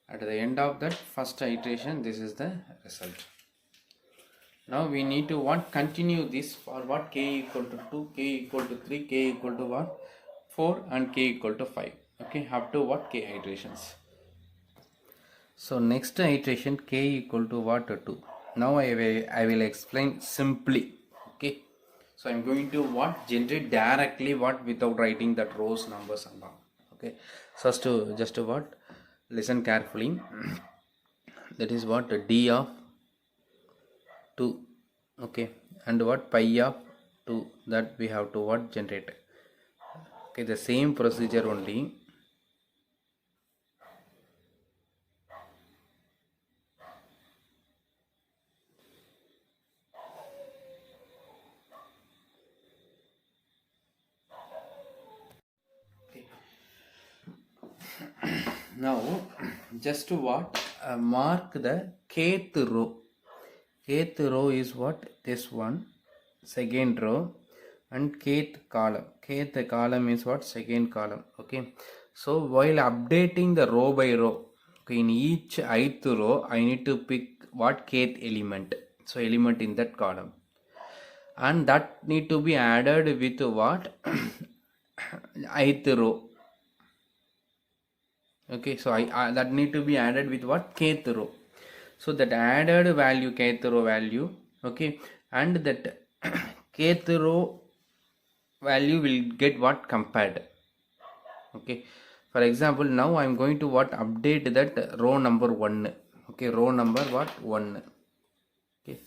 At the end of that first iteration, this is the result. Now we need to continue this for what k equal to 2, k equal to 3, k equal to what 4 and k equal to 5. Okay, up to what k iterations. So next iteration k equal to what 2. Now I will explain simply. Okay, so I'm going to generate directly without writing that rows, numbers and all. Okay, so just to listen carefully. That is what d of 2. Okay, and pi of 2, that we have to generate. Okay, the same procedure only. Now just to mark the kth row. Kth row is this one, second row, and kth column. Kth column is second column. Okay, so while updating the row by row, okay, in each ith row I need to pick kth element, so element in that column, and that need to be added with ith row. Okay, so I that need to be added with kth row. So that added value, kth row value, okay, and that kth row value will get compared. Okay, for example, now I'm going to update that row number 1. Okay, row number 1. Okay,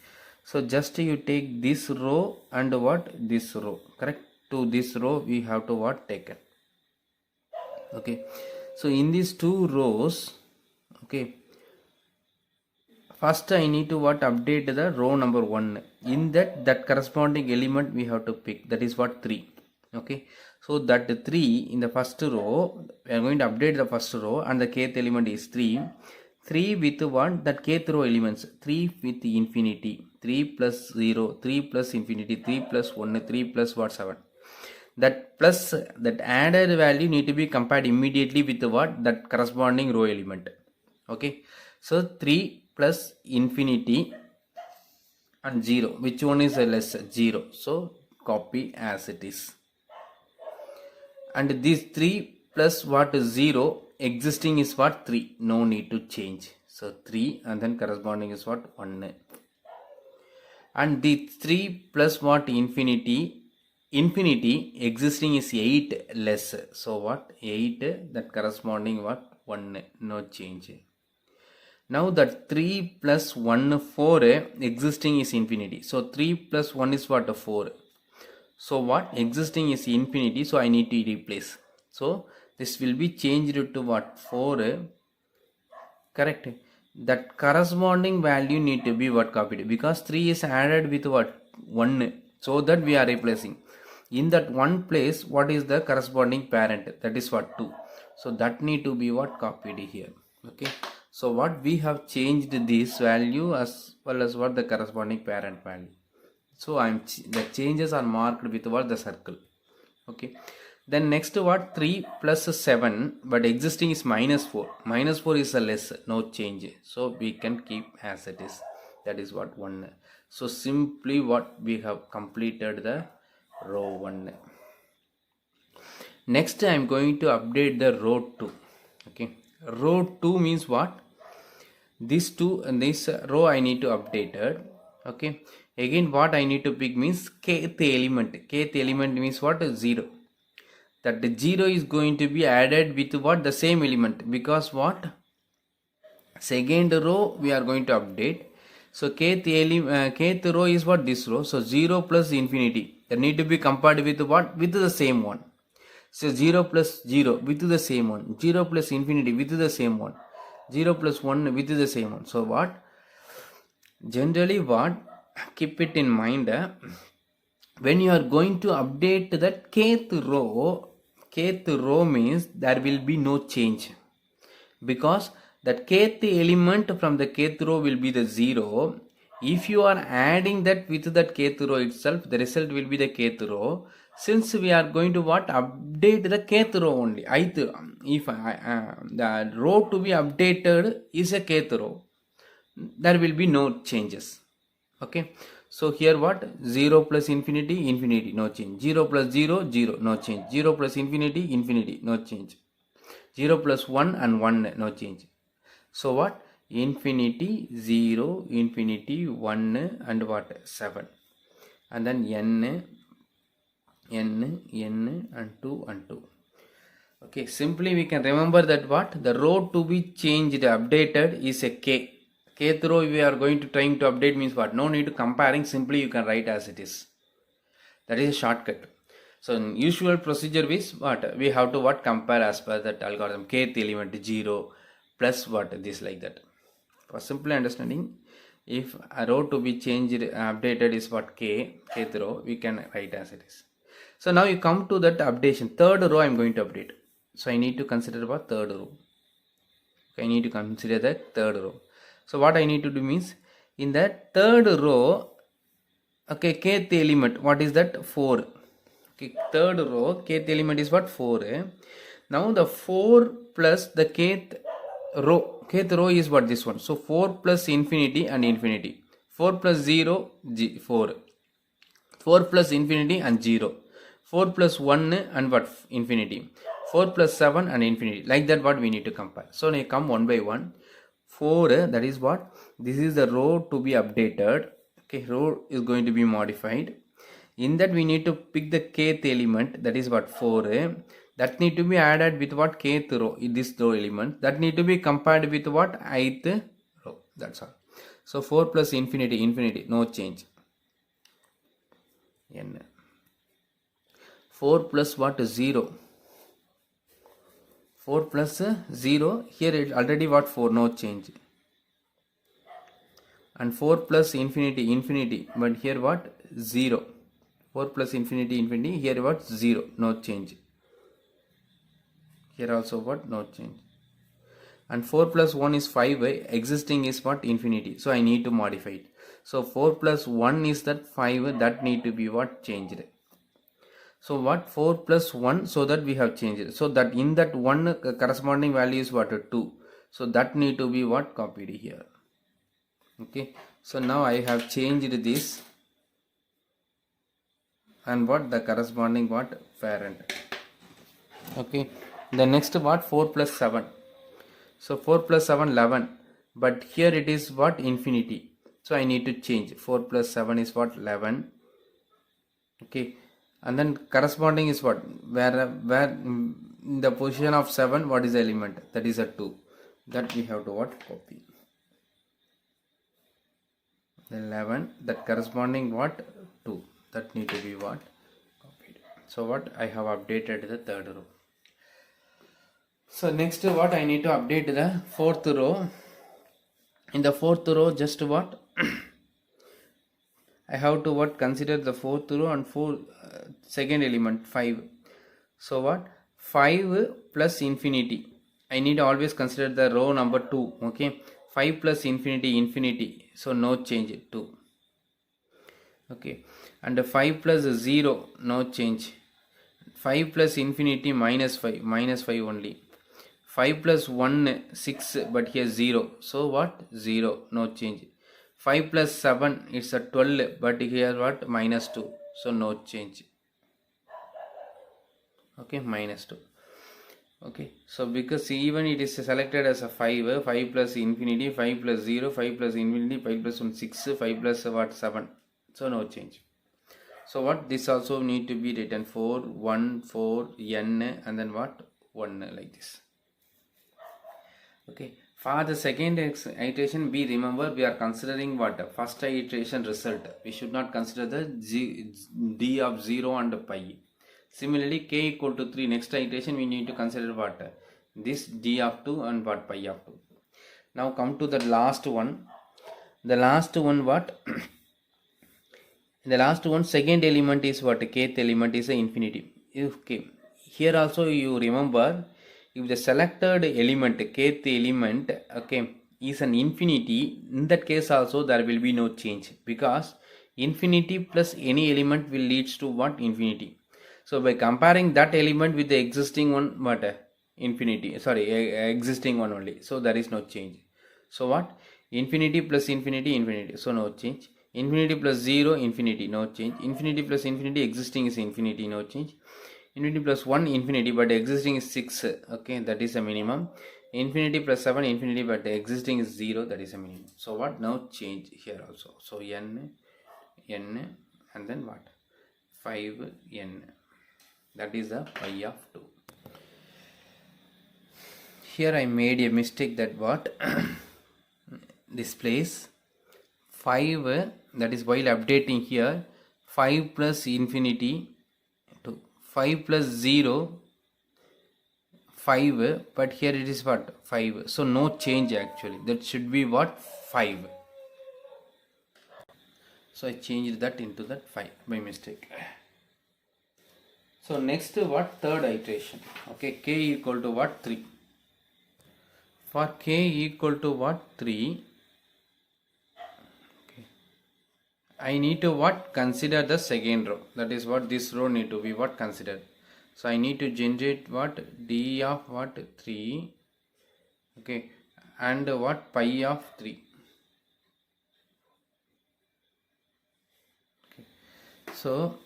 so just you take this row and this row, correct? To this row we have to taken. Okay, so in these two rows, okay, first I need to update the row number 1. In that corresponding element we have to pick, that is 3. Okay, so that 3 in the first row, we are going to update the first row, and the kth element is 3. 3 with that kth row elements, 3 with infinity, 3 plus 0, 3 plus infinity, 3 plus 1, 3 plus 7. That plus that added value need to be compared immediately with that corresponding row element. Okay, so 3 plus infinity and 0, which one is less? 0, so copy as it is. And this 3 plus 0 existing is 3, no need to change. So 3 and then corresponding is 1. And the 3 plus infinity existing is 8 less, so 8, that corresponding 1, no change. Now that 3 plus 1 4 existing is infinity, so 3 plus 1 is 4. So existing is infinity, so I need to replace. So this will be changed to 4, correct? That corresponding value need to be copied, because 3 is added with 1, so that we are replacing. In that one place, what is the corresponding parent? That is 2. So that need to be copied here. Okay, so we have changed this value as well as the corresponding parent value. So the changes are marked with the circle. Okay, then next 3 plus 7, but existing is minus 4. Minus 4 is a less, no change, so we can keep as it is. That is 1. So simply we have completed the row 1. Next I am going to update the row 2. Okay, row 2 means this 2 and this row I need to update it. Okay, again I need to pick means kth element. Kth element means 0. That the 0 is going to be added with the same element, because second row we are going to update. So kth row is this row, so 0 plus infinity, that need to be compared with with the same one. So 0 plus 0 with the same one, 0 plus infinity with the same one, 0 plus 1 with the same one. So generally keep it in mind, when you are going to update that kth row means there will be no change, because that kth element from the kth row will be the 0. If you are adding that with that kth row itself, the result will be the kth row. since we are going to what update the kth row only, ith, if the row to be updated is a kth row, there will be no changes. Okay, so here what 0 plus infinity infinity, no change. 0 plus 0 0, no change. 0 plus infinity infinity, no change. 0 plus 1 and 1, no change. So what infinity 0 infinity 1 and what 7, and then n and 2 and 2. Okay, simply we can remember that what the row to be changed updated is a kth row we are going to trying to update means what, no need to comparing, simply you can write as it is. That is a shortcut. So in usual procedure is what we have to what compare as per that algorithm, kth element 0 plus what this, like that. For simple understanding, if a row to be changed updated is what kth row, we can write as it is. So now you come to that updation, third row I am going to update. So I need to consider about third row. I need to consider the third row. So what I need to do means, in that third row, okay, kth element, what is that? 4. Okay, third row, kth element is what? 4. Now the 4 plus the kth row is what? This one. So 4 plus infinity and infinity. 4 plus 0, 4. 4 plus infinity and 0. 4 plus 1 and what? Infinity. 4 plus 7 and infinity. Like that what we need to compare. So now come one by one. 4, that is what? This is the row to be updated. Okay, row is going to be modified. In that we need to pick the kth element, that is what? 4. That need to be added with what? Kth row, this row element. That need to be compared with what? Ith row. That's all. So 4 plus infinity infinity, no change. N. 4 plus what? 0. 4 plus 0, here it already what? 4, no change. And 4 plus infinity infinity, but here what? 0. 4 plus infinity infinity, here what? 0, no change. Here also what? No change. And 4 plus 1 is 5, existing is what? Infinity. So I need to modify it. So 4 plus 1 is that 5, that need to be what? Changed. So what? 4 plus 1, so that we have changed it. So that in that 1 corresponding value is what? 2. So that need to be what? Copied here. Okay, so now I have changed this, and what? The corresponding what? Parent. Okay, the next what? 4 plus 7. So 4 plus 7, 11, but here it is what? Infinity. So I need to change. 4 plus 7 is what? 11. Okay, and then corresponding is what? Where in the position of 7, what is the element? That is a 2. That we have to what? Copy. 11, that corresponding what? 2. That need to be what? Copied. So what? I have updated the third row. So next what? I need to update the fourth row. In the fourth row, just what? I have to what? Consider the fourth row and second element 5. So what? 5 plus infinity. I need to always consider the row number 2. Okay, 5 plus infinity infinity, so no change, 2. Okay, and 5 plus 0, no change. 5 plus infinity minus 5 only. 5 plus 1, 6, but here 0, so what? 0, no change. 5 plus 7, it's a 12, but here what? Minus 2, so no change. Okay, minus 2. Okay, so because even it is selected as a 5 plus infinity, 5 plus 0, 5 plus infinity, 5 plus 1, 6, 5 plus what? 7, so no change. So what? This also need to be written 4 1 4 n, and then what? 1, like this. Okay, for the second iteration, we remember we are considering what? First iteration result. We should not consider the d of 0 and pi. Similarly, k equal to 3, next iteration we need to consider what? This d of 2 and what? Pi of 2. Now come to the last one. The last one what? The last one, second element is what? Kth element is a infinity. Okay, here also you remember, if the selected element, kth element, okay, is an infinity, in that case also there will be no change, because infinity plus any element will leads to what? Infinity. So by comparing that element with the existing one, what infinity, sorry, existing one only, so there is no change. So what, infinity plus infinity, infinity, so no change. Infinity plus 0, infinity, no change. Infinity plus infinity, existing is infinity, no change. Infinity plus 1, infinity, but existing is 6, okay, that is a minimum. Infinity plus 7, infinity, but existing is 0, that is a minimum. So what, now change here also. So n, and then what, 5n, that is the pi of 2. Here I made a mistake, that what displays 5, that is while updating here, 5 plus infinity to 5 plus 0, 5, but here it is what, 5, so no change actually, that should be what, 5. So I changed that into that 5 by mistake. So next, what, third iteration, okay, k equal to what, 3. For k equal to what, 3, okay, I need to what, consider the second row, that is what, this row need to be what, considered. So I need to generate what, d of what, 3, okay, and what, pi of 3. Okay. So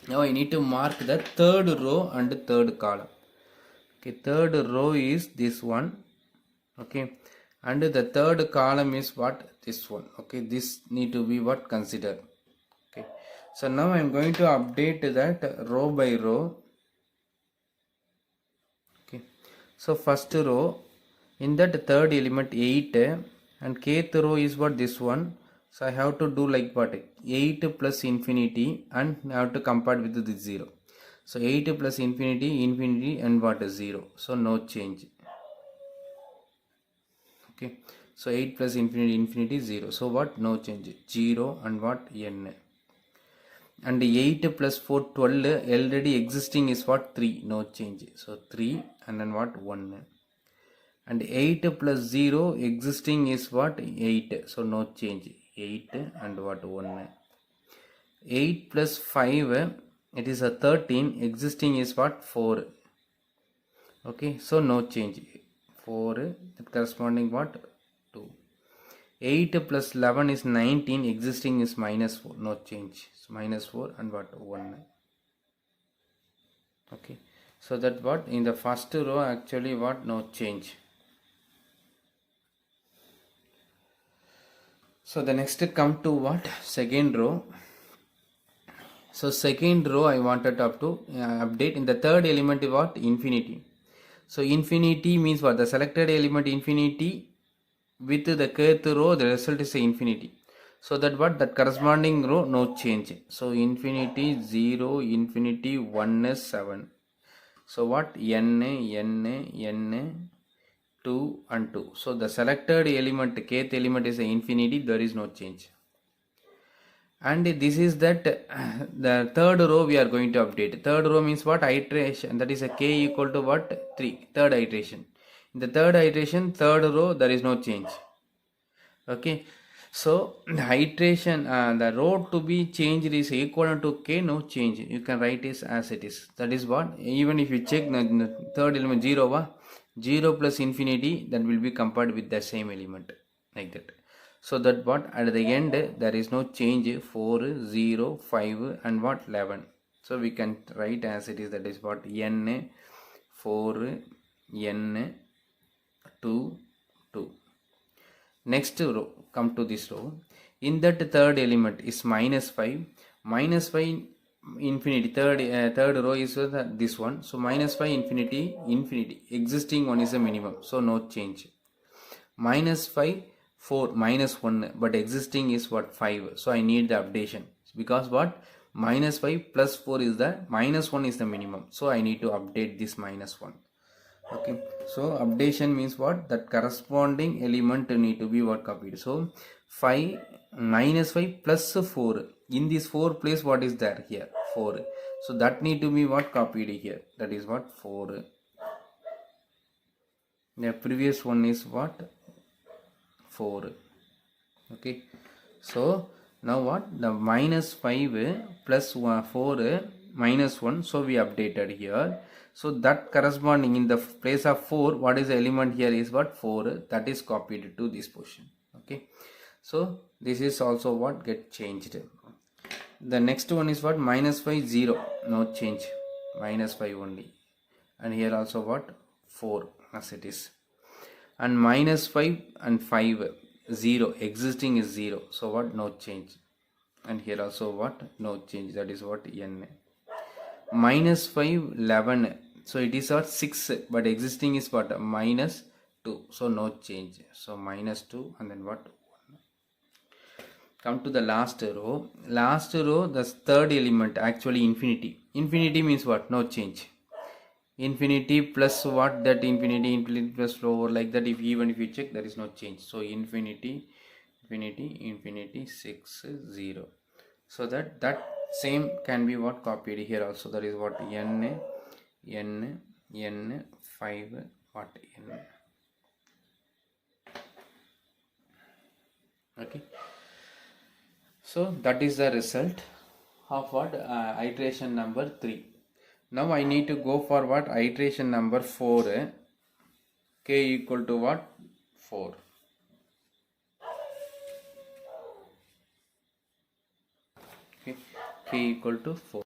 now I need to mark the third row and third column. Okay, third row is this one, okay, and the third column is what, this one, okay, this need to be what, considered. Okay, so now I am going to update that row by row. Okay, so first row, in that third element 8, and kth row is what, this one. So I have to do like what, 8 plus infinity, and I have to compare with the 0. So 8 plus infinity, infinity, and what is 0, so no change. Okay, so 8 plus infinity, infinity, 0, so what, no change, 0, and what, n. And 8 plus 4, 12, already existing is what, 3, no change, so 3, and then what, 1. And 8 plus 0, existing is what, 8, so no change, 8, and what, 1. 8 plus 5, it is a 13, existing is what, 4, okay, so no change, 4, that corresponding what, 2. 8 plus 11 is 19, existing is minus 4, no change, so minus 4, and what, 1. Okay, so that what, in the first row actually what, no change. So the next come to what, second row. So second row I wanted up to update in the third element what, infinity. So infinity means what, the selected element infinity with the kth row, the result is a infinity. So that what, that corresponding row no change. So infinity 0, infinity 1 is 7. So what, n 2 and 2. So the selected element, kth element is a infinity, there is no change. And this is that the third row we are going to update. Third row means what, iteration, that is a k equal to what, 3, third iteration. In the third iteration, third row, there is no change. Okay, so the iteration, the row to be changed is equivalent to k, no change, you can write it as it is. That is what, even if you check the third element 0, 0 plus infinity, that will be compared with the same element, like that. So that what, at the end there is no change, 4, 0, 5, and what, 11. So we can write as it is, that is what, n 4, n 2, 2. Next row, come to this row. In that third element is minus 5, minus 5 infinity, third row is this one. So minus 5 infinity, infinity, existing one is a minimum, so no change. Minus 5, 4, minus 1, but existing is what, 5, so I need the updation, because what, minus 5 plus 4 is the, minus 1 is the minimum, so I need to update this minus 1. Okay, so updation means what, that corresponding element need to be what, copied. So 5 minus 5 plus 4, in this 4 place what is there here, 4, so that need to be what, copied here, that is what, 4. The previous one is what, 4. Okay, so now what, the minus 5 plus 4, minus 1, so we updated here. So that corresponding in the place of 4, what is the element here is what? 4, that is copied to this position. Okay, so this is also what get changed. The next one is what? Minus 5, 0, no change, minus 5 only. And here also what? 4 as it is. And minus 5 and 5, 0, existing is 0, so what? No change. And here also what? No change, that is what? N. Minus 5, 11, so it is what? 6, but existing is what? Minus 2, so no change, so minus 2 and then what? 1. Come to the last row. Last row, the third element actually infinity. Infinity means what? No change. Infinity plus what? That infinity plus flow like that. Even if you check, there is no change. So infinity 6, 0. So that same can be what? Copied here also. That is what? N 5 what? N. Okay. So that is the result of what? Iteration number 3. Now I need to go for what? Iteration number 4. K equal to what? 4. Okay. K equal to 4.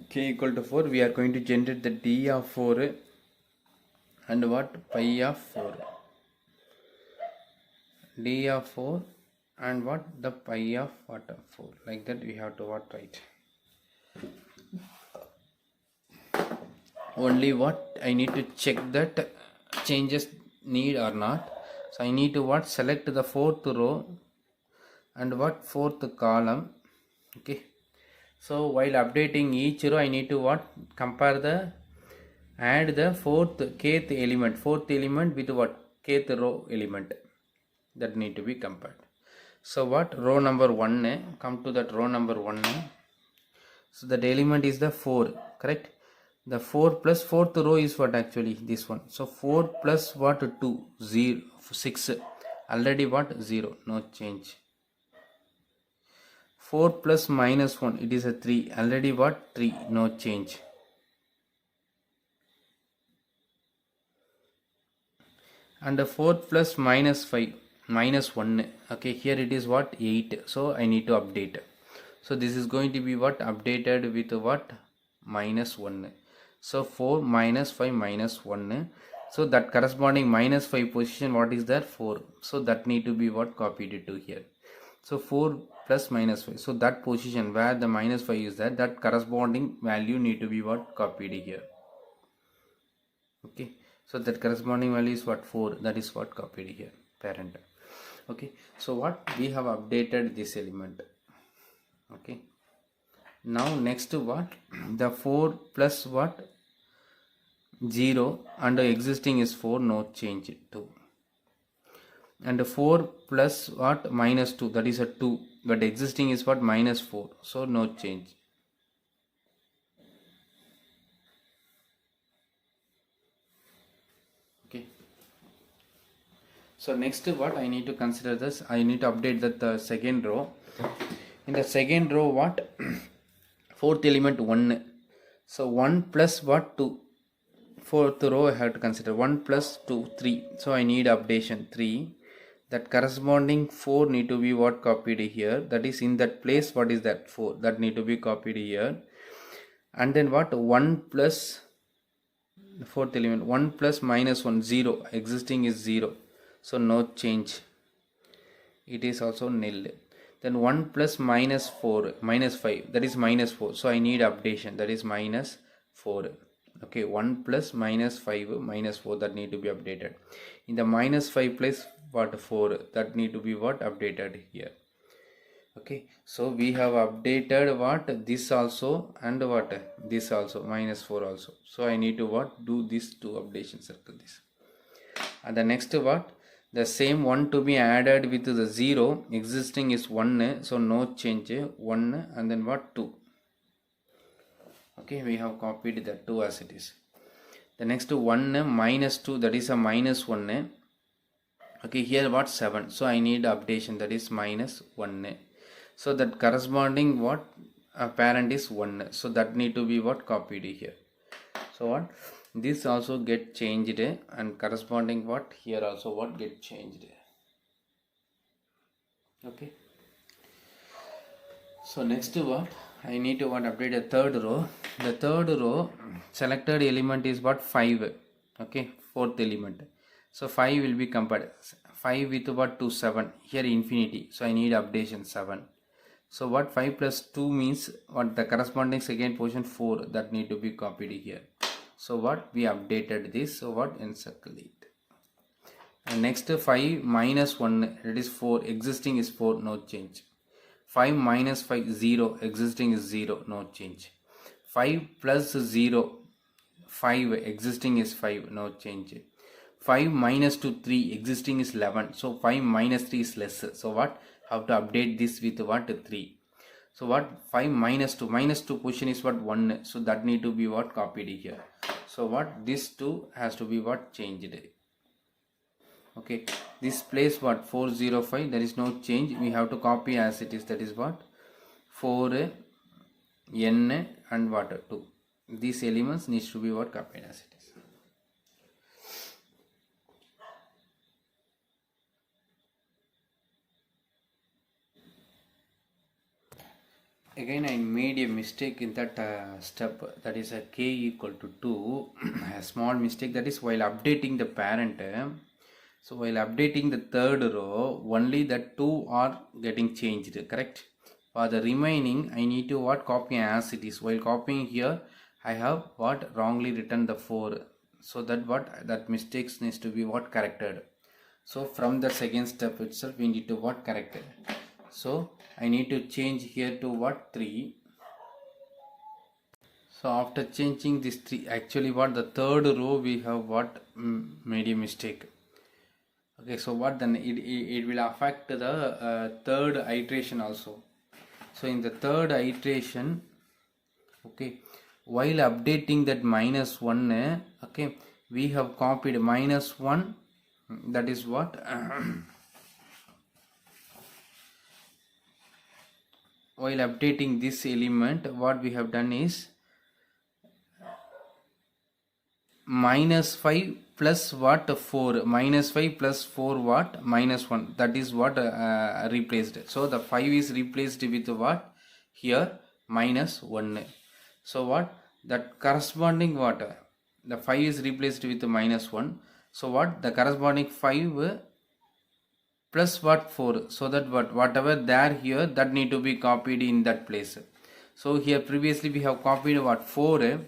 K equal to 4. We are going to generate the D of 4 and what? Pi of 4. D of 4 and what? The pi of what? 4. Like that we have to what? Write. Only what? I need to check that changes need or not. So I need to what? Select the 4th row and what? 4th column. Okay. So while updating each row, I need to what? Add the kth element with what? Kth row element. That need to be compared. So what? Row number 1. Come to that row number 1. So that element is the 4. Correct? The 4 plus 4th row is what? Actually this one. So 4 plus what? 2, 0, 6. Already what? 0. No change. 4 plus minus 1. It is a 3. Already what? 3. No change. And the 4 plus minus 5. Minus 1. Okay. Here it is what? 8. So I need to update. So this is going to be what? Updated with what? Minus 1. So 4 minus 5 minus 1. So that corresponding minus 5 position, what is that? 4. So that need to be what? Copied to here. So 4 plus minus 5. So that position where the minus 5 is there, that corresponding value need to be what? Copied here. Okay. So that corresponding value is what? 4. That is what? Copied here. Parent. Okay. So what? We have updated this element. Okay. Now next what? The 4 plus what? 0 and the existing is 4, no change, 2. And 4 plus what? Minus 2, that is a 2, but existing is what? Minus 4, so no change. Okay. So next what? I need to consider this. I need to update that the second row. In the second row what? 4th element 1. So 1 plus what? 2. 4th row I have to consider 1 plus 2, 3. So I need updation 3. That corresponding 4 need to be what? Copied here. That is in that place. What is that? 4. That need to be copied here. And then what? 1 plus the 4th element. 1 plus minus 1, 0. Existing is 0. So no change. It is also nil. Then 1 plus minus 4, minus 5. That is minus 4. So I need updation. That is minus 4. Okay, 1 plus minus 5 minus 4, that need to be updated. In the minus 5 place what? 4, that need to be what? Updated here. Okay, so we have updated what? This also and what? This also, minus 4 also. So I need to what? Do this two updation, circle this. And the next what? The same 1 to be added with the 0. Existing is 1, so no change, 1 and then what? 2. Okay, we have copied the 2 as it is. The next 1 minus 2, that is a minus 1. Okay, here what? 7. So I need updation, that is minus 1. So that corresponding what? parent is 1, so that need to be what copied here. So what this also get changed, and corresponding what here also what get changed. Okay, so next what I need to what update a third row. The third row selected element is what 5. Okay, fourth element, so 5 will be compared 5 with what 2 7 here infinity, so I need updation 7. So what 5 plus 2 means what the corresponding second position 4, that need to be copied here. So what we updated this, so what encircle it. And next 5 minus 1, it is 4, existing is 4, no change. 5 minus 5 0, existing is 0, no change. 5 plus 0 5, existing is 5, no change. 5 minus 2 3, existing is 11, so 5 minus 3 is less. So what have to update this with what 3. So what 5 minus 2 position is what 1, so that need to be what copied here. So what this 2 has to be what changed. Okay, this place what 405, there is no change, we have to copy as it is, that is what 4 n and what 2, these elements needs to be what copied as it is. Again I made a mistake in that step, that is a k equal to 2 a small mistake, that is while updating the parent. So while updating the third row, only the 2 are getting changed, correct? For the remaining I need to what copy as it is. While copying here I have what wrongly written the 4, so that what that mistakes needs to be what corrected. So from the second step itself we need to what correct it. So I need to change here to what 3. So after changing this 3, actually what the third row we have what made a mistake. Okay, so what then it will affect the third iteration also. So in the third iteration, okay, while updating that minus 1, okay, we have copied minus 1, that is what while updating this element, what we have done is minus 5 plus what 4, minus 5 plus 4 what minus 1, that is what replaced. So the 5 is replaced with what here minus 1. So what that corresponding what the 5 is replaced with minus 1, so what the corresponding 5 plus what 4, so that whatever there here, that need to be copied in that place. So here previously we have copied what 4,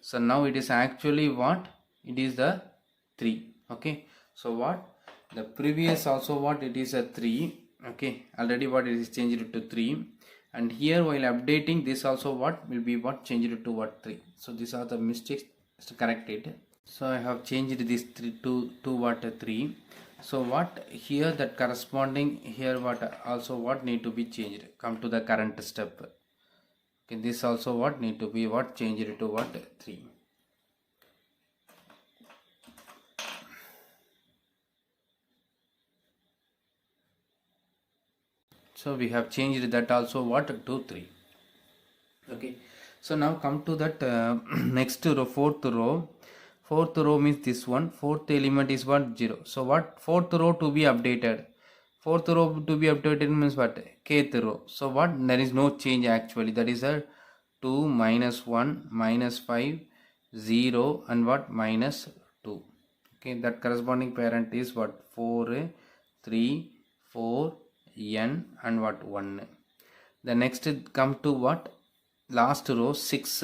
so now it is actually what it is the 3. Okay, so what the previous also what it is a 3. Okay, already what it is changed to 3, and here while updating this also what will be what changed to what 3. So these are the mistakes to correct it. So I have changed this 3 to what 3. So what here that corresponding here what also what need to be changed, come to the current step. Okay, this also what need to be what changed to what 3. So we have changed that also what to 3. Okay, so now come to that next row, fourth row. Fourth row means this one, fourth element is what 0. So what fourth row to be updated, fourth row to be updated means what kth row. So what there is no change actually, that is a 2 minus 1 minus 5 0 and what minus 2. Okay, that corresponding parent is what 4 3 4 n and what 1. The next come to what last row 6.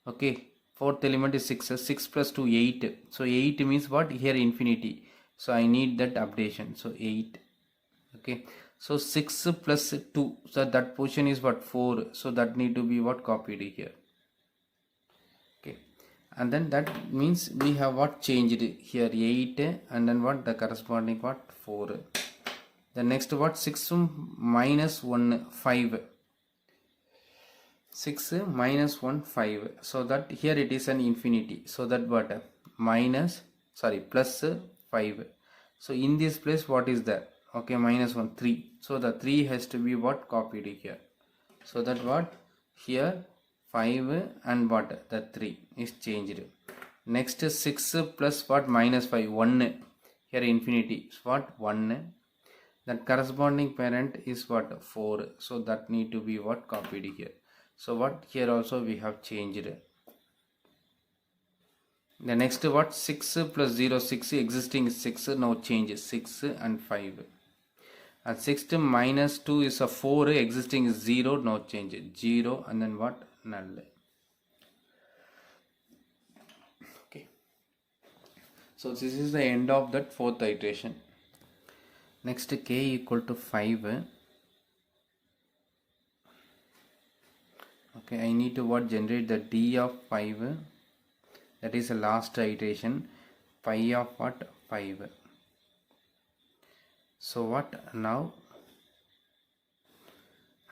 Okay, fourth element is 6. 6 plus 2 8. So 8 means what here infinity, so I need that updation, so 8. Okay, so 6 plus 2, so that position is what 4, so that need to be what copied here. Okay, and then that means we have what changed here 8, and then what the corresponding what 4. The next what 6 minus 1 5, 6 minus 1 5, so that here it is an infinity, so that what minus plus 5. So in this place what is that, okay, minus 1 3, so the 3 has to be what copied here, so that what here 5 and what the 3 is changed. Next 6 plus what minus 5 1, here infinity is what 1, that corresponding parent is what 4, so that need to be what copied here. So what here also we have changed. The next what 6 plus 0 6, existing is 6, now change 6 and 5, and 6 minus 2 is a 4, existing is 0, now change 0 and then what null. Okay, so this is the end of that fourth iteration. Next k equal to 5. Okay, I need to what generate the d of 5, that is the last iteration, pi of what 5. So what now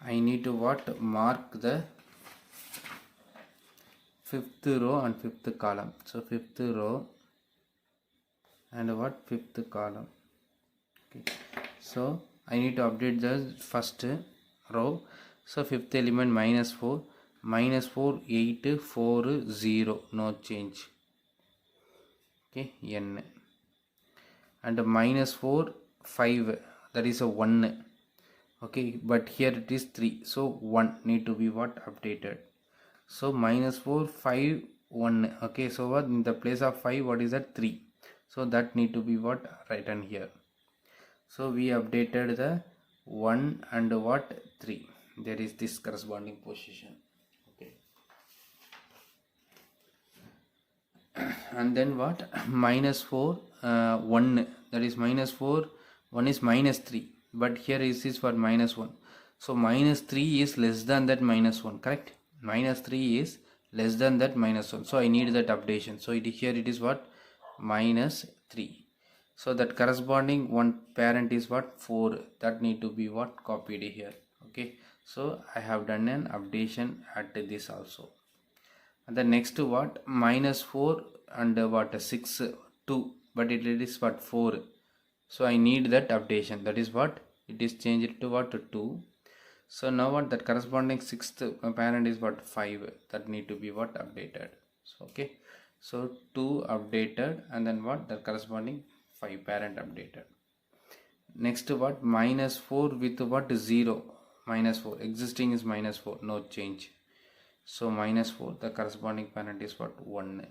I need to what mark the fifth row and fifth column. So fifth row and what fifth column. Okay, so I need to update the first row. So fifth element minus 4, 8 4 0, no change. Okay, n, and minus 4 5, that is a 1. Okay, but here it is 3, so 1 need to be what updated. So minus 4 5 1. Okay, so what in the place of 5 what is that 3, so that need to be what written here. So we updated the 1 and what 3, there is this corresponding position. Okay, and then what minus 4 1, that is minus 4 1 is minus 3, but here is this for minus 1, so minus 3 is less than that minus 1, correct? Minus 3 is less than that minus 1, so I need that updation. So here it is what minus 3, so that corresponding one parent is what 4, that need to be what copied here. Okay, so I have done an updation at this also. And the next what minus 4 and what 6 2, but it is what 4, so I need that updation, that is what it is changed to what 2. So now what that corresponding sixth parent is what 5, that need to be what updated. So okay, so 2 updated and then what the corresponding 5 parent updated. Next what minus 4 with what 0, minus 4, existing is minus 4, no change, so minus 4, the corresponding parent is what 1.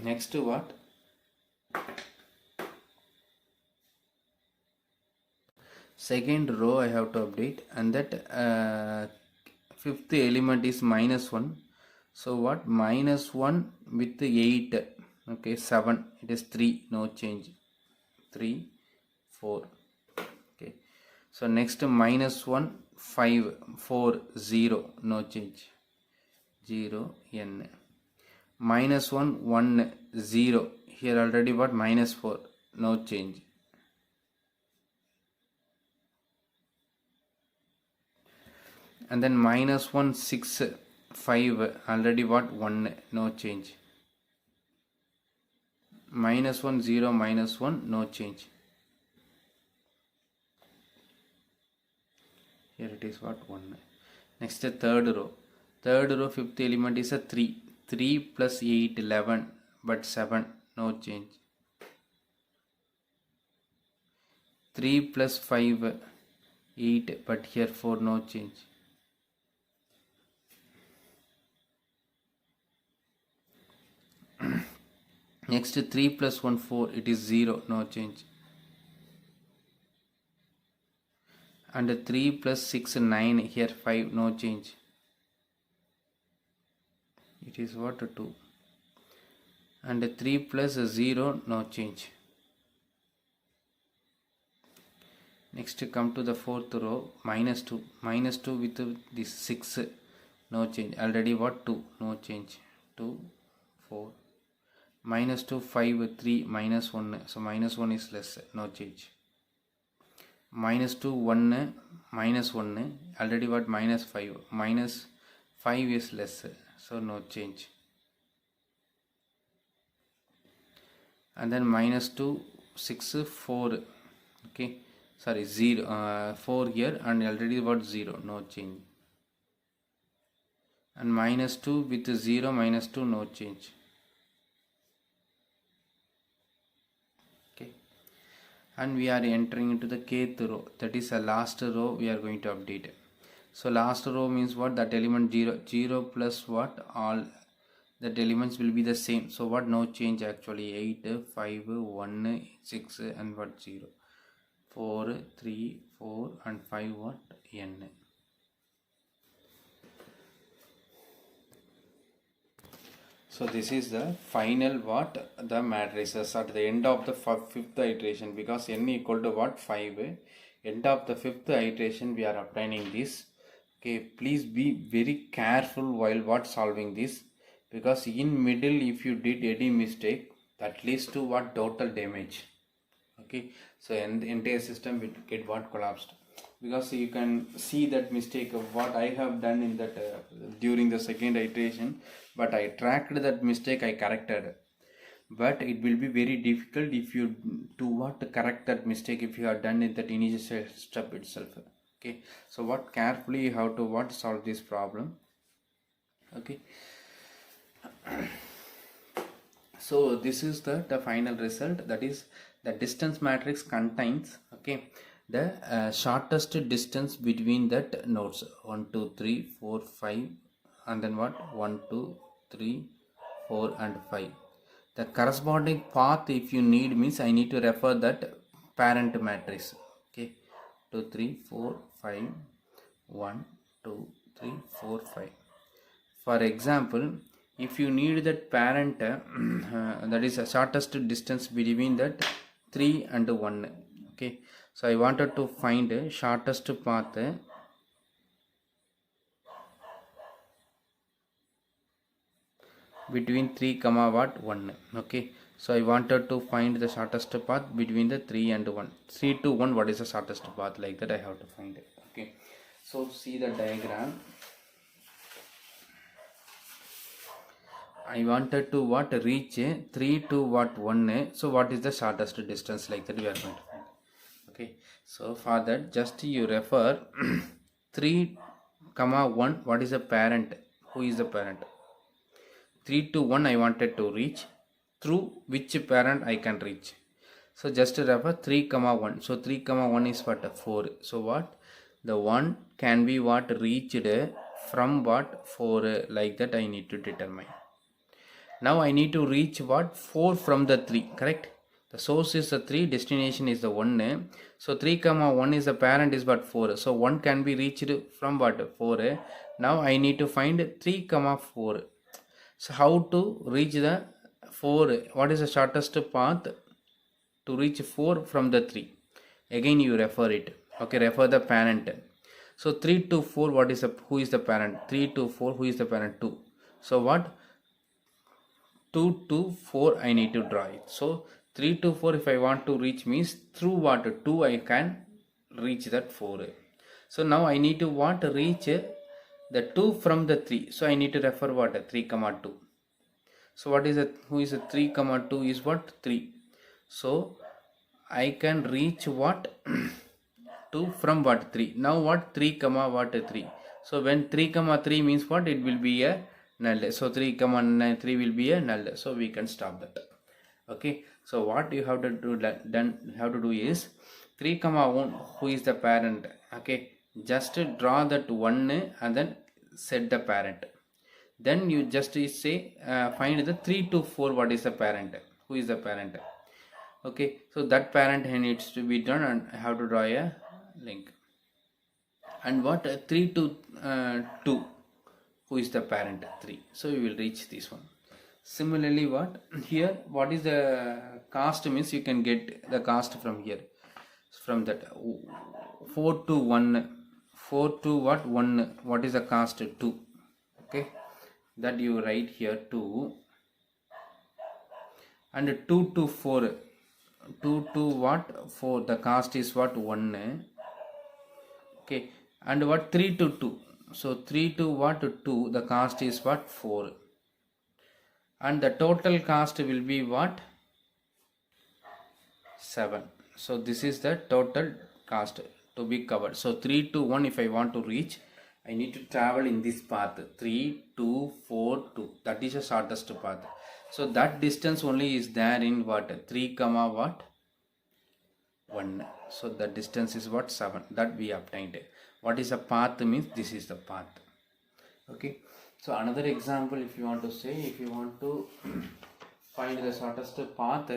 Next what second row I have to update, and that fifth element is minus 1, so what minus 1 with 8, okay 7, it is 3, no change, 3 4. Okay, so next minus 1 5 4 0, no change, 0 n, minus 1 1 0, here already what minus 4, no change, and then minus 1 6 5, already what 1, no change, minus 1 0 minus 1, no change, here it is what 1. Next third row fifth element is a 3, 3 plus 8 11, but 7, no change, 3 plus 5 8, but here 4, no change, next 3 plus 1 4, it is 0, no change, and 3 plus 6 9, here 5, no change, it is what 2, and 3 plus 0, no change. Next come to the fourth row, minus 2 with this 6, no change, already what 2, no change, 2 4, minus 2 5 3 minus 1, so minus 1 is less, no change, minus 2 1 minus 1, already what minus 5, minus 5 is less, so no change, and then minus 2 6 4, okay, sorry 0 4 here, and already what 0, no change, and minus 2 with 0 minus 2, no change. Okay, and we are entering into the kth row, that is the last row we are going to update. So last row means what, that element 0 0 plus what, all that elements will be the same. So what, no change actually, 8 5 1 6 and what 0 4 3 4 and 5 what, n. So this is the final what, the matrices at the end of the fifth iteration, because n equal to what, 5, end of the fifth iteration we are obtaining this. Okay, please be very careful while what solving this, because in middle if you did any mistake, that leads to what, total damage. Okay, so and the entire system will get what, collapsed, because you can see that mistake of what I have done in that during the second iteration, but I tracked that mistake, I corrected, but it will be very difficult if you do what, correct that mistake if you have done in that initial step itself. Okay, so what, carefully you have to what, solve this problem. Okay, so this is the final result, that is the distance matrix contains, okay, the shortest distance between that nodes 1 2 3 4 5, and then what, 1 2 3 4 and 5. The corresponding path if you need means I need to refer that parent matrix. Okay, 2 3 4 5 1 2 3 4 5. For example, if you need that parent that is the shortest distance between that 3 and 1. Okay, so I wanted to find shortest path between 3 comma what, 1. Okay, so I wanted to find the shortest path between the 3 and 1. 3 to 1, what is the shortest path, like that I have to find it. Okay, so see the diagram. I wanted to what, reach 3 to what, 1. So what is the shortest distance, like that we are going to find. Okay, so for that just you refer 3 comma 1, what is the parent, who is the parent, 3 to 1 I wanted to reach, through which parent I can reach. So just refer 3 comma 1. So 3 comma 1 is what, 4. So what, the 1 can be what, reached from what, 4, like that I need to determine. Now I need to reach what, 4 from the 3, correct? The source is the 3, destination is the 1. So 3 comma 1 is the parent is what, 4. So 1 can be reached from what, 4. Now I need to find 3 comma 4. So how to reach the 4? What is the shortest path to reach 4 from the 3? Again you refer it. Okay, refer the parent. So 3 to 4, what is the, who is the parent? 3 to 4, who is the parent? 2. So what, 2 to 4 I need to draw it. So 3 to 4 if I want to reach means through what, 2 I can reach that 4. So now I need to want to reach the 2 from the 3. So I need to refer what, 3 comma 2. So what is it, who is a 3 comma 2 is what, 3. So I can reach what 2 from what, 3. Now what, 3 comma what, 3. So when 3 comma 3 means what, it will be a null. So 3 comma 3 will be a null. So we can stop that. Okay, so what you have to do is 3 comma 1, who is the parent. Okay, just draw that 1 and then set the parent. Then you just say find the 3 to 4, what is the parent, who is the parent. Okay, so that parent needs to be done, and I have to draw a link. And what 3 to 2, who is the parent, 3. So we will reach this one. Similarly, what here, what is the cost means, you can get the cost from here, from that 4 to 1, 4 to what, 1, what is the cost, 2. Okay, that you write here 2. And 2 to 4, 2 to what, 4, the cost is what, 1. Okay, and what, 3 to 2, so 3 to what, 2, the cost is what, 4. And the total cost will be what, 7. So this is the total cost to be covered. So 3 to 1, if I want to reach, I need to travel in this path 3 2 4 2. That is the shortest path. So that distance only is there in what 3 comma what 1. So the distance is what 7, that we obtained. What is a path means this is the path. Okay, so another example, if you want to say, if you want to find the shortest path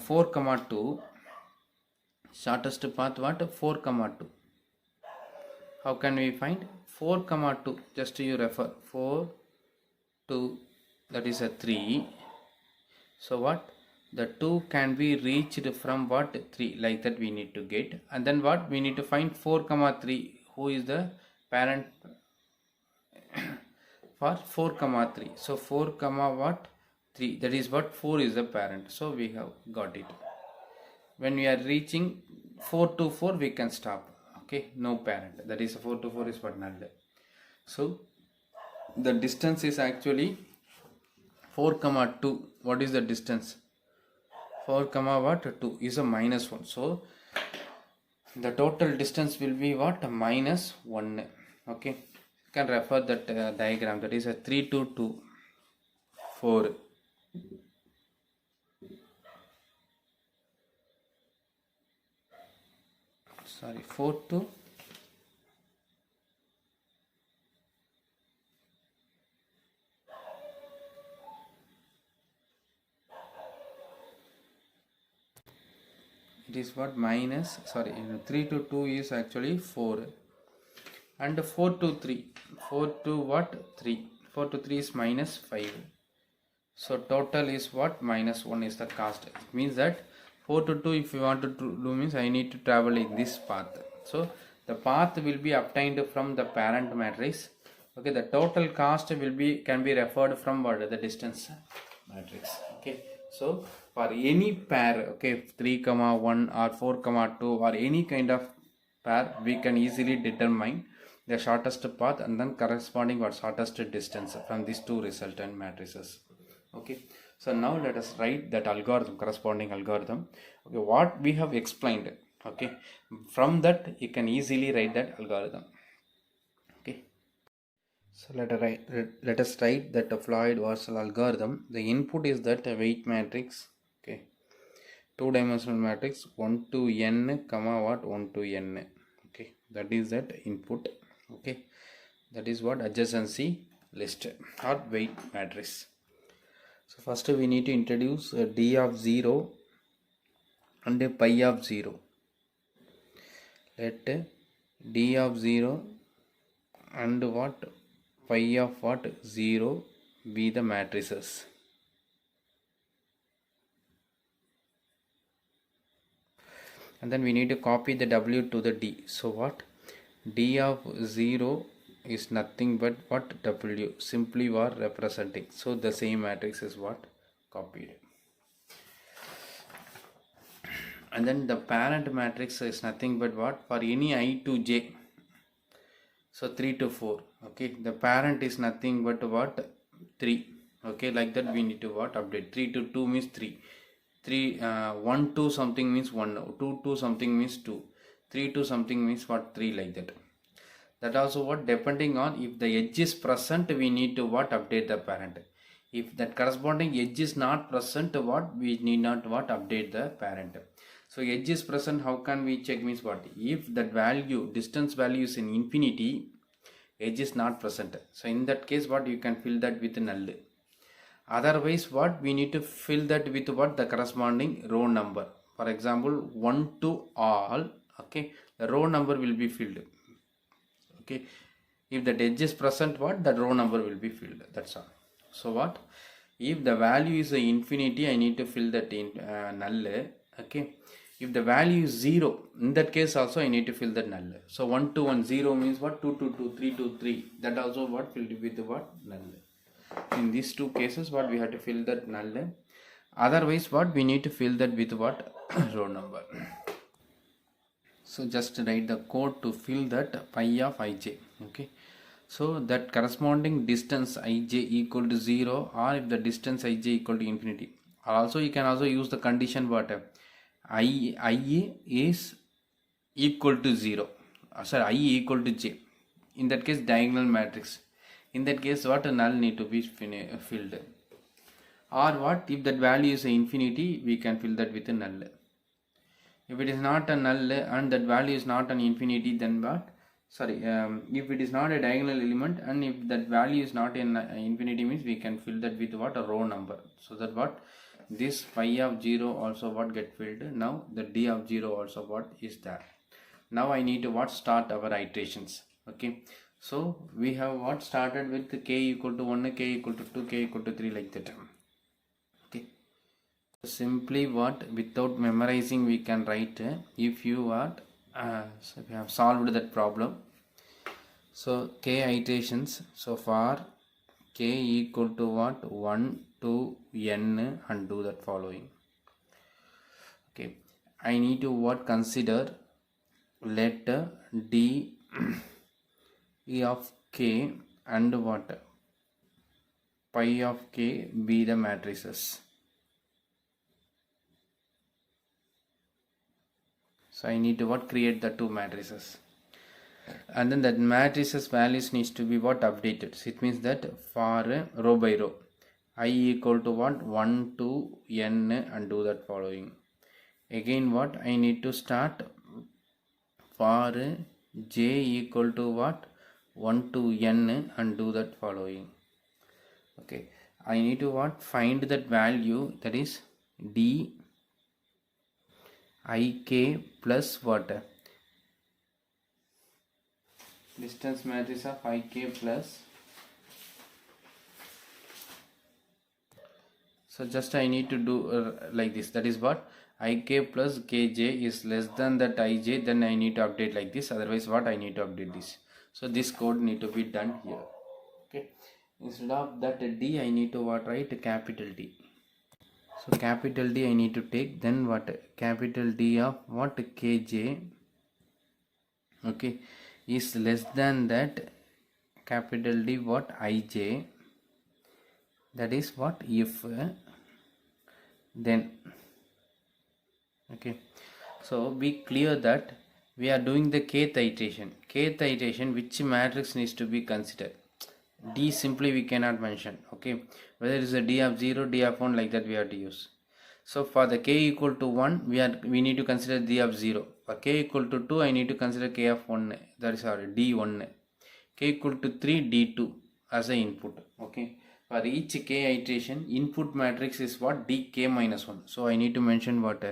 4 comma 2, shortest path what 4 comma 2. How can we find 4 comma 2? Just you refer 4 2, that is a 3. So what the 2 can be reached from what 3, like that we need to get. And then what we need to find 4 comma 3, who is the parent for 4 comma 3. So 4 comma what 3, that is what 4 is the parent. So we have got it. When we are reaching 4 to 4, we can stop. Okay, no parent, that is 4 to 4 is what null. So the distance is actually 4 comma 2. What is the distance? 4 comma what 2 is a minus 1. So the total distance will be what minus 1. Okay, you can refer that diagram, that is a 3 to 2 4. Sorry, 4 to it is what minus, sorry, 3 to 2 is actually 4, and 4 to 3, 4 to what 3, 4 to 3 is minus 5. So total is what minus 1 is the cost. It means that 4 to 2, if you want to do means I need to travel in this path. So the path will be obtained from the parent matrix. Okay, the total cost will be can be referred from what the distance matrix. Okay, so for any pair, okay, 3 comma 1 or 4 comma 2 or any kind of pair, we can easily determine the shortest path and then corresponding what shortest distance from these two resultant matrices. Okay, so now let us write that algorithm, corresponding algorithm. Okay, what we have explained. Okay, from that you can easily write that algorithm. Okay, so let us write that the Floyd-Warshall algorithm. The input is that weight matrix. Okay, two-dimensional matrix 1 to n comma what 1 to n. Okay, that is that input. Okay, that is what adjacency list or weight matrix. So first we need to introduce a d of 0 and a pi of 0. Let d of 0 and what pi of what 0 be the matrices. And then we need to copy the w to the d. So what d of 0 is nothing but what w, simply we are representing. So the same matrix is what copied. And then the parent matrix is nothing but what for any I to j. So 3 to 4. Okay, the parent is nothing but what 3. Okay, like that we need to what update. 3 to 2 means 3. 1 to something means 1. 2 to something means 2. 3 to something means what 3, like that. That also what depending on if the edge is present, we need to what update the parent. If that corresponding edge is not present, what we need not what update the parent. So edge is present, how can we check means what if that value distance value is in infinity, edge is not present. So in that case what you can fill that with null. Otherwise what we need to fill that with what the corresponding row number. For example 1 to all. Okay, the row number will be filled. Okay, if that edge is present, what that row number will be filled. That's all. So what if the value is infinity, I need to fill that in null. Okay, if the value is 0, in that case also I need to fill that null. So 1 to 1 0 means what 2 to 2 3 to 3, that also what filled with what null. In these two cases what we have to fill that null. Otherwise what we need to fill that with what row number. So just write the code to fill that pi of ij. Okay, so that corresponding distance ij equal to 0, or if the distance ij equal to infinity. Also you can also use the condition what I is equal to 0, sorry, I equal to j. In that case, diagonal matrix. In that case, what? A null need to be filled. Or what? If that value is infinity, we can fill that with a null. If it is not a null and that value is not an infinity, then what? Sorry, if it is not a diagonal element and if that value is not in infinity, means we can fill that with what? A row number. So that what? This phi of 0 also what get filled. Now the d of 0 also what is there. Now I need to what? Start our iterations. Okay, so we have what? Started with k equal to 1, k equal to 2, k equal to 3, like that. Okay, simply what? Without memorizing we can write if you what? So we have solved that problem. So k iterations. So far k equal to what? 1 to n, and do that following. Okay, I need to what? Consider let d e of k and what? Pi of k be the matrices. So I need to what? Create the two matrices, and then that matrices values needs to be what? Updated. So it means that for row by row, I equal to what? 1 to n, and do that following. Again what? I need to start for j equal to what? 1 to n, and do that following. Okay, I need to what? Find that value, that is d ik plus what? Distance matrix of ik plus. So just I need to do like this, that is what? Ik plus kj is less than that ij, then I need to update like this, otherwise what? I need to update this. So this code need to be done here. Okay, instead of that d, I need to what? Write capital D. So capital D I need to take, then what? Capital D of what? Kj, okay, is less than that capital D what? Ij, that is what? If then. Okay, so be clear that we are doing the kth iteration. Kth iteration, which matrix needs to be considered? D simply we cannot mention. Okay, whether it is a d of 0, d of 1, like that we have to use. So for the k equal to 1, we need to consider d of 0. For k equal to 2, I need to consider k of 1, that is our d1. K equal to 3, d2 as an input. Okay, for each k iteration, input matrix is what? dk minus 1. So I need to mention what?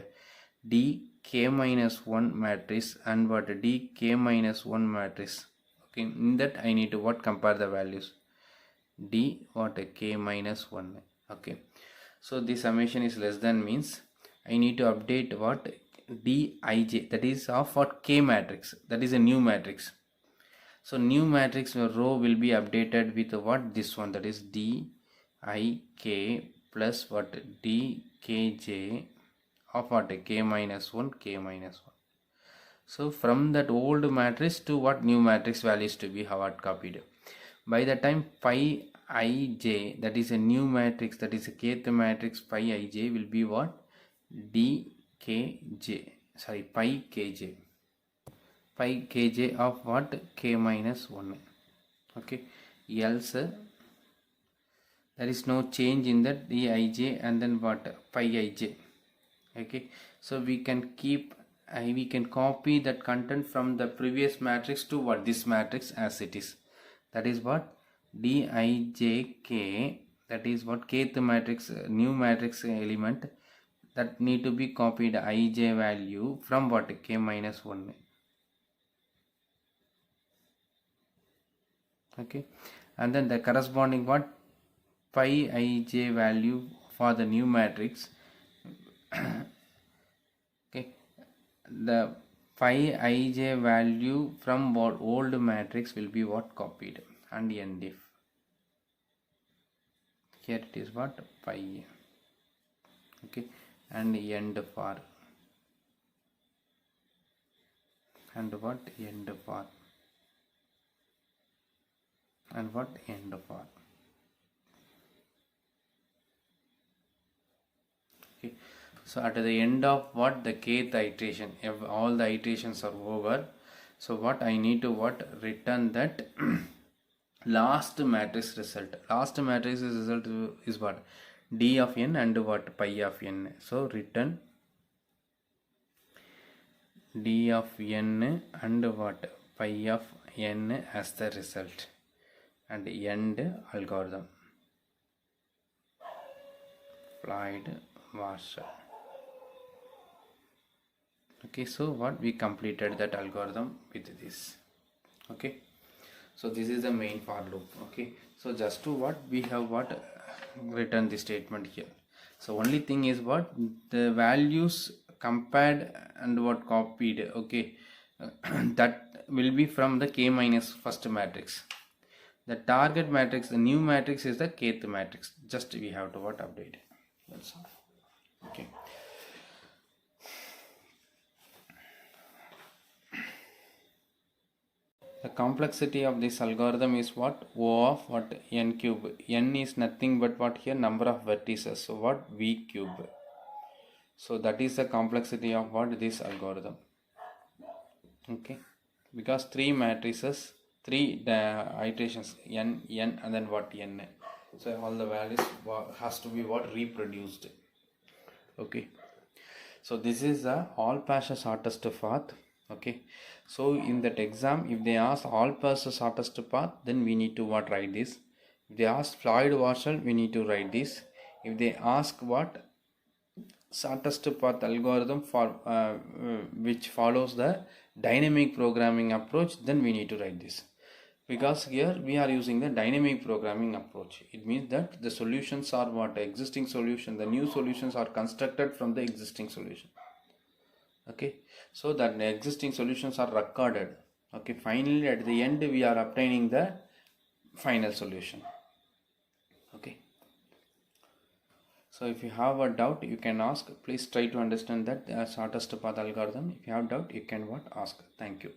dk minus 1 matrix and what? dk minus 1 matrix. Okay, in that I need to what? Compare the values. D what? K minus 1. Okay, so the summation is less than, means I need to update what? Dij, that is of what? K matrix, that is a new matrix. So new matrix row will be updated with what? This one, that is dik plus what? dkj of what? K minus 1, k minus 1. So from that old matrix to what? New matrix values to be hard copied. By the time pi ij, that is a new matrix, that is a kth matrix, pi ij will be what? dkj, sorry, pi kj, pi kj of what? K minus 1. Okay, else there is no change in that dij, and then what? Pi ij. Okay, so we can keep we can copy that content from the previous matrix to what? This matrix as it is, that is what? Dijk, that is what? Kth matrix, new matrix element, that need to be copied ij value from what? K minus 1. Okay, and then the corresponding what? Pi ij value for the new matrix. Okay, the pi ij value from what? Old matrix will be what? Copied, and end if. Here it is what? Pi. Okay, and end for, and what? End for, and what? End for. Okay, So at the end of what the kth iteration, if all the iterations are over, so what I need to what return that last matrix result. Last matrix result is what, d of n and what, pi of n. So return d of n and what, pi of n as the result, and end algorithm. Floyd-Warshall. Okay, so what we completed that algorithm with this. Okay, so this is the main for loop. Okay, so just to what we have what written the statement here. So only thing is what the values compared and what copied. Okay, that will be from the k minus first matrix. The target matrix, the new matrix is the kth matrix. Just we have to what update. That's all. Okay. The complexity of this algorithm is what, O of what, n cube. N is nothing but what here, number of vertices. So what, v cube. So that is the complexity of what, this algorithm. Okay, because three matrices, three iterations, n, and then what, n. So all the values has to be what, reproduced. Okay, so this is the all-pass shortest path. Okay, so in that exam, if they ask all-pass shortest path, then we need to what, write this. If they ask Floyd-Warshall, we need to write this. If they ask what, shortest path algorithm for which follows the dynamic programming approach, then we need to write this, because here we are using the dynamic programming approach. It means that the solutions are what, existing solution, the new solutions are constructed from the existing solution. Okay, so that the existing solutions are recorded. Okay, finally at the end we are obtaining the final solution. Okay, so if you have a doubt, you can ask. Please try to understand that shortest path algorithm. If you have doubt, you can what, ask. Thank you.